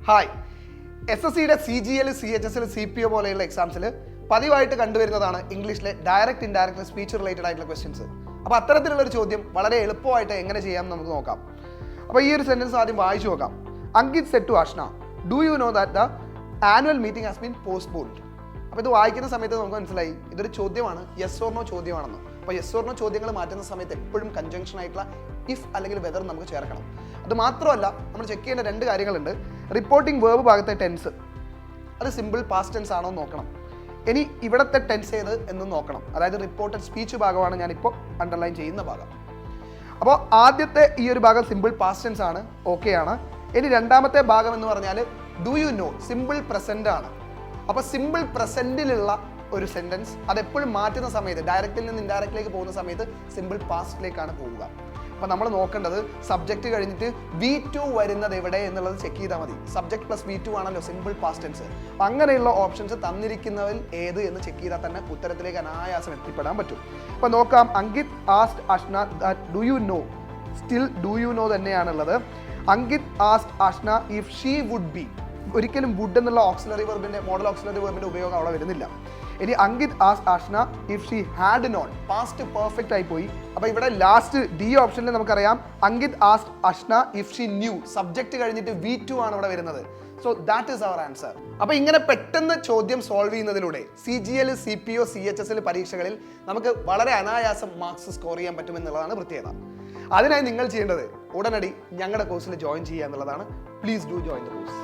Hi. SSCയുടെ CGL, CHSL, CPO പോലെയുള്ള എക്സാംസിൽ പതിവായിട്ട് കണ്ടുവരുന്നതാണ് ഇംഗ്ലീഷിലെ ഡയറക്റ്റ് ഇൻഡയറക്റ്റ് സ്പീച്ച് റിലേറ്റഡ് ആയിട്ടുള്ള ക്വസ്റ്റ്യൻസ്. അപ്പോൾ അത്തരത്തിലുള്ള ഒരു ചോദ്യം വളരെ എളുപ്പമായിട്ട് എങ്ങനെ ചെയ്യാം നമുക്ക് നോക്കാം. അപ്പോൾ ഈ ഒരു സെന്റൻസ് ആദ്യം വായിച്ചു നോക്കാം. Ankit said to Ashna, do you know that the annual meeting has been postponed. അപ്പോൾ ഇത് വായിക്കുന്ന സമയത്ത് നമുക്ക് മനസ്സിലായി ഇതൊരു ചോദ്യമാണ്, യെസ് ഓർ നോ ചോദ്യമാണെന്ന്. അപ്പോൾ യെസ് ഓർ നോ ചോദ്യങ്ങൾ മാറ്റുന്ന സമയത്ത് എപ്പോഴും കൺജങ്ഷൻ ആയിട്ടുള്ള ഇഫ് അല്ലെങ്കിൽ വെദർ നമുക്ക് ചേർക്കണം. അത് മാത്രമല്ല നമ്മൾ ചെക്ക് ചെയ്യേണ്ട രണ്ട് കാര്യങ്ങളുണ്ട്. റിപ്പോർട്ടിംഗ് വേർബ് ഭാഗത്തെ ടെൻസ് അത് സിമ്പിൾ പാസ്റ്റ് ടെൻസ് ആണോ എന്ന് നോക്കണം. ഇനി ഇവിടത്തെ ടെൻസ് ഏത് എന്നും നോക്കണം. അതായത് റിപ്പോർട്ടഡ് സ്പീച്ച് ഭാഗമാണ് ഞാനിപ്പോൾ അണ്ടർലൈൻ ചെയ്യുന്ന ഭാഗം. അപ്പോൾ ആദ്യത്തെ ഈ ഒരു ഭാഗം സിമ്പിൾ പാസ്റ്റ് ടെൻസ് ആണ്, ഓക്കെ ആണ്. ഇനി രണ്ടാമത്തെ ഭാഗം എന്ന് പറഞ്ഞാൽ do you no, simple present ആണ്. അപ്പോൾ സിമ്പിൾ പ്രസന്റിലുള്ള ഒരു സെന്റൻസ് അതെപ്പോഴും മാറ്റുന്ന സമയത്ത് ഡയറക്റ്റിൽ നിന്ന് ഇൻഡയറക്റ്റിലേക്ക് പോകുന്ന സമയത്ത് സിമ്പിൾ പാസ്റ്റിലേക്കാണ് പോവുക. അപ്പോൾ നമ്മൾ നോക്കേണ്ടത് സബ്ജക്റ്റ് കഴിഞ്ഞിട്ട് V2 വരുന്നത് എവിടെ എന്നുള്ളത് ചെക്ക് ചെയ്താൽ മതി. സബ്ജക്ട് പ്ലസ് V2 ആണല്ലോ സിമ്പിൾ പാസ്റ്റ് ടെൻസ്. അപ്പോൾ അങ്ങനെയുള്ള ഓപ്ഷൻസ് തന്നിരിക്കുന്നതിൽ ഏത് എന്ന് ചെക്ക് ചെയ്താൽ തന്നെ ഉത്തരത്തിലേക്ക് അനായാസം എത്തിപ്പെടാൻ പറ്റും. അപ്പോൾ നോക്കാം. Ankit asked Ashna do you know, still do you know തന്നെയാണുള്ളത്. Ankit asked Ashna if she would be, ഒരിക്കലും വുഡ് എന്നുള്ള ഓക്സിലറി വെർബിന്റെ മോഡൽ ഓക്സിലറി വെർബിന്റെ ഉപയോഗം അവിടെ വരുന്നില്ല. ഇനി Ankit asked Ashna if she had not, past perfect ആയി പോയി. അപ്പോൾ ഇവിടെ ലാസ്റ്റ് ഡി ഓപ്ഷനിൽ നമുക്കറിയാം Ankit asked Ashna if she knew, subject കഴിഞ്ഞിട്ട് V2 ആണ് ഇവിടെ വരുന്നത്. So that is our answer. അപ്പോൾ ഇങ്ങനെ പെട്ടെന്ന് ചോദ്യം സോൾവ് ചെയ്യുന്നതിലൂടെ CGL, CPO, CHSL പരീക്ഷകളിൽ നമുക്ക് വളരെ അനായാസം മാർക്സ് സ്കോർ ചെയ്യാൻ പറ്റുമെന്നുള്ളതാണ് പ്രത്യേകത. അതിനായി നിങ്ങൾ ചെയ്യേണ്ടത് ഉടനടി ഞങ്ങളുടെ കോഴ്സിൽ ജോയിൻ ചെയ്യുക എന്നുള്ളതാണ്. Please do join the course.